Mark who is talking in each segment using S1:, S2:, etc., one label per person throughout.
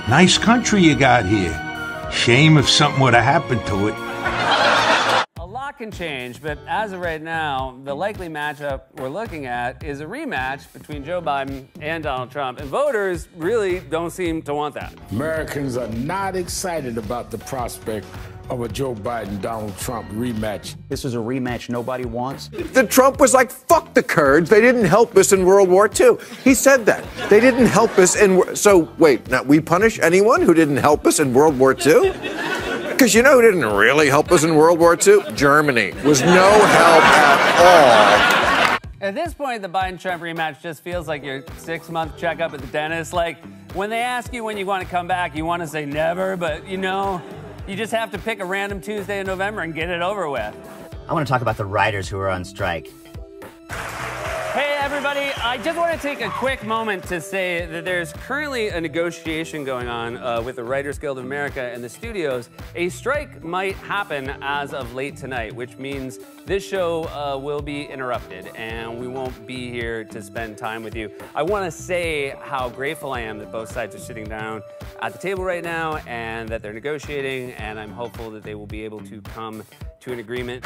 S1: Nice country you got here. Shame if something would have happened to it.
S2: A lot can change, but as of right now, the likely matchup we're looking at is a rematch between Joe Biden and Donald Trump, and voters really don't seem to want that.
S3: Americans are not excited about the prospect of a Joe Biden-Donald Trump rematch.
S4: This is a rematch nobody wants.
S5: That Trump was like, fuck the Kurds, they didn't help us in World War II. He said that. They didn't help us in... So, wait, now we punish anyone who didn't help us in World War II? Because you know who didn't really help us in World War II? Germany. Was no help at all.
S2: At this point, the Biden-Trump rematch just feels like your 6-month checkup at the dentist. Like, when they ask you when you want to come back, you want to say never, but you know, you just have to pick a random Tuesday in November and get it over with.
S6: I want to talk about the writers who are on strike.
S2: Hey, everybody. I just want to take a quick moment to say that there's currently a negotiation going on with the Writers Guild of America and the studios. A strike might happen as of late tonight, which means this show will be interrupted and we won't be here to spend time with you. I want to say how grateful I am that both sides are sitting down at the table right now and that they're negotiating, and I'm hopeful that they will be able to come to an agreement.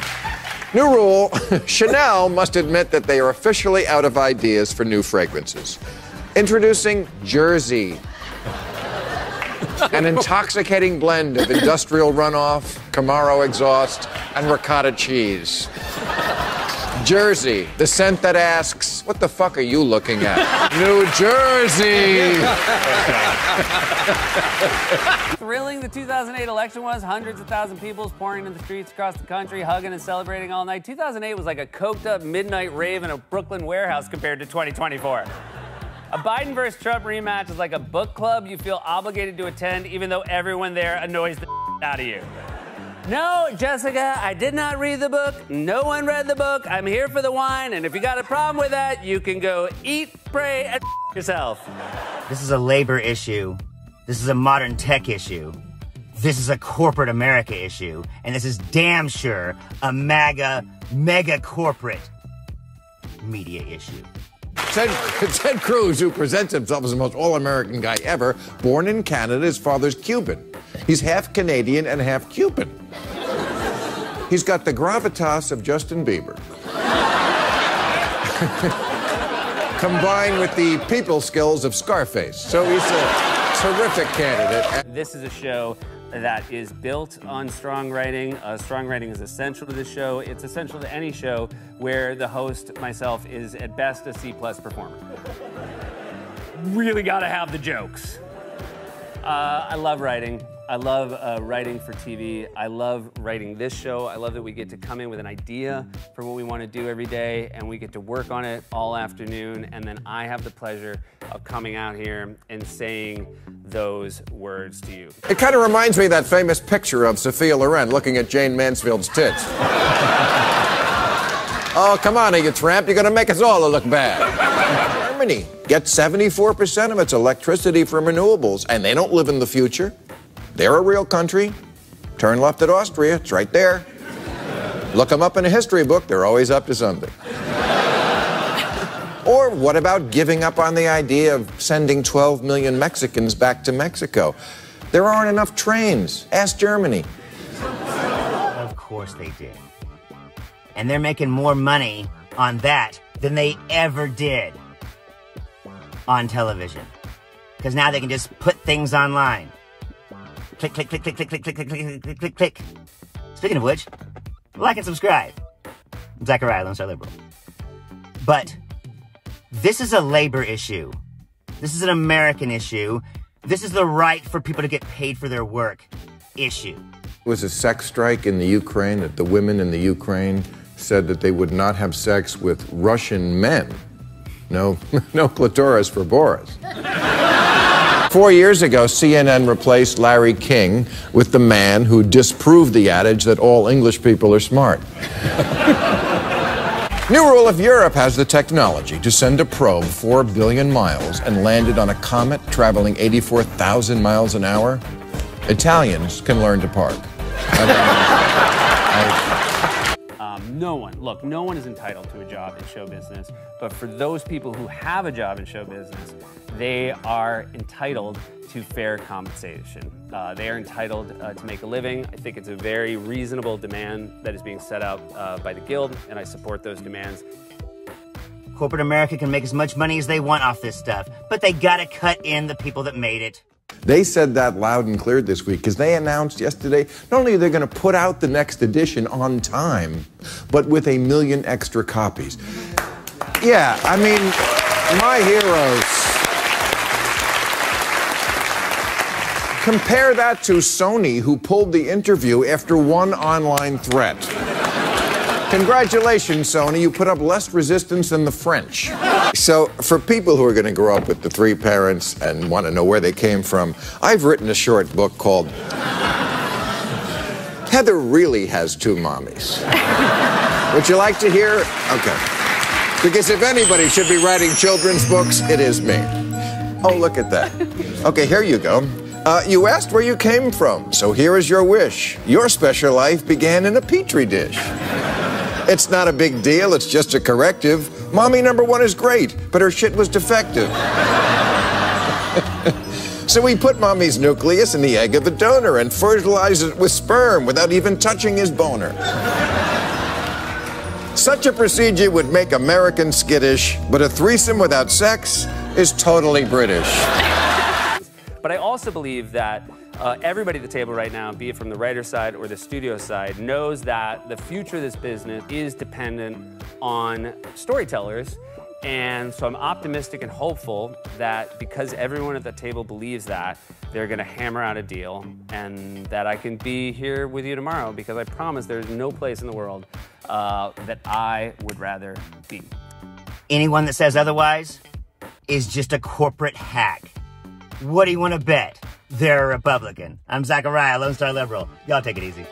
S5: New rule, Chanel must admit that they are officially out of ideas for new fragrances. Introducing Jersey. An intoxicating blend of industrial runoff, Camaro exhaust, and ricotta cheese. Jersey, the scent that asks, what the fuck are you looking at? New Jersey!
S2: Thrilling the 2008 election was. Hundreds of thousands of people pouring into the streets across the country, hugging and celebrating all night. 2008 was like a coked-up midnight rave in a Brooklyn warehouse compared to 2024. A Biden versus Trump rematch is like a book club you feel obligated to attend, even though everyone there annoys the out of you. No, Jessica, I did not read the book. No one read the book. I'm here for the wine, and if you got a problem with that, you can go eat, pray, and yourself.
S6: This is a labor issue. This is a modern tech issue. This is a corporate America issue. And this is damn sure a MAGA, mega corporate media issue.
S5: Ted Cruz, who presents himself as the most all-American guy ever, born in Canada, his father's Cuban. He's half Canadian and half Cuban. He's got the gravitas of Justin Bieber. Combined with the people skills of Scarface. So he's a terrific candidate.
S2: This is a show that is built on strong writing. Strong writing is essential to this show. It's essential to any show where the host, myself, is at best a C+ performer. Really gotta have the jokes. I love writing. I love writing for TV. I love writing this show. I love that we get to come in with an idea for what we want to do every day, and we get to work on it all afternoon, and then I have the pleasure of coming out here and saying those words to you.
S5: It kind of reminds me of that famous picture of Sophia Loren looking at Jane Mansfield's tits. Oh, come on, you tramp. You're going to make us all look bad. Germany gets 74% of its electricity from renewables, and they don't live in the future. They're a real country. Turn left at Austria, it's right there. Look them up in a history book, they're always up to something. Or what about giving up on the idea of sending 12 million Mexicans back to Mexico? There aren't enough trains. Ask Germany.
S6: Of course they did. And they're making more money on that than they ever did on television. Because now they can just put things online. Click, click, click, click, click, click, click, click, click, click, click, click. Speaking of which, like and subscribe. I'm Zachariah, Lone Star Liberal. But this is a labor issue. This is an American issue. This is the right for people to get paid for their work issue.
S5: It was a sex strike in the Ukraine that the women in the Ukraine said that they would not have sex with Russian men. No clitoris for Boris. 4 years ago, CNN replaced Larry King with the man who disproved the adage that all English people are smart. New rule: if Europe has the technology to send a probe 4 billion miles and land it on a comet traveling 84,000 miles an hour, Italians can learn to park.
S2: No one is entitled to a job in show business, but for those people who have a job in show business, they are entitled to fair compensation. They are entitled to make a living. I think it's a very reasonable demand that is being set out by the Guild, and I support those demands.
S6: Corporate America can make as much money as they want off this stuff, but they gotta cut in the people that made it.
S5: They said that loud and clear this week because they announced yesterday not only are they going to put out the next edition on time, but with 1 million extra copies. Yeah, I mean, my heroes. Compare that to Sony, who pulled the interview after one online threat. Congratulations, Sony. You put up less resistance than the French. So, for people who are going to grow up with the 3 parents and want to know where they came from, I've written a short book called Heather Really Has 2 Mommies. Would you like to hear? Okay. Because if anybody should be writing children's books, it is me. Oh, look at that. Okay, here you go. You asked where you came from, so here is your wish. Your special life began in a petri dish. It's not a big deal, it's just a corrective. Mommy number 1 is great, but her shit was defective. So we put Mommy's nucleus in the egg of the donor and fertilize it with sperm without even touching his boner. Such a procedure would make Americans skittish, but a threesome without sex is totally British.
S2: But I also believe that everybody at the table right now, be it from the writer's side or the studio side, knows that the future of this business is dependent on storytellers. And so I'm optimistic and hopeful that because everyone at the table believes that, they're going to hammer out a deal and that I can be here with you tomorrow, because I promise there's no place in the world that I would rather be.
S6: Anyone that says otherwise is just a corporate hack. What do you want to bet? They're a Republican. I'm Zachariah, Lone Star Liberal. Y'all take it easy.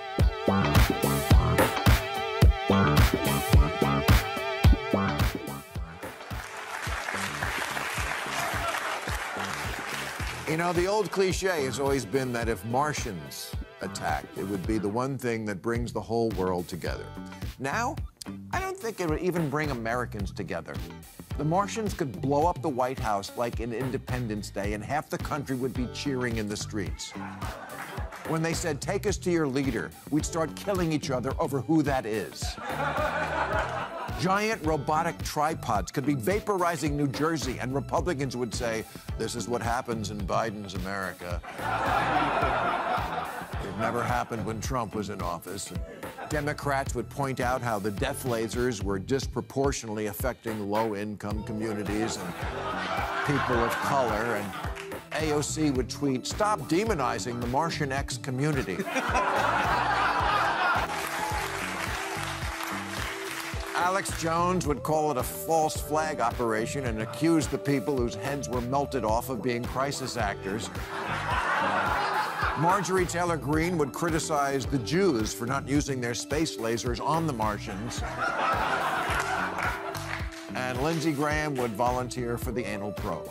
S5: You know, the old cliche has always been that if Martians attacked, it would be the one thing that brings the whole world together. Now, I don't think it would even bring Americans together. The Martians could blow up the White House like in Independence Day, and half the country would be cheering in the streets. When they said, "Take us to your leader," we'd start killing each other over who that is. Giant robotic tripods could be vaporizing New Jersey, and Republicans would say, "This is what happens in Biden's America." It never happened when Trump was in office. Democrats would point out how the death lasers were disproportionately affecting low-income communities and people of color, and AOC would tweet, "Stop demonizing the Martian X community." Alex Jones would call it a false flag operation and accuse the people whose heads were melted off of being crisis actors. Marjorie Taylor Greene would criticize the Jews for not using their space lasers on the Martians. And Lindsey Graham would volunteer for the anal probe.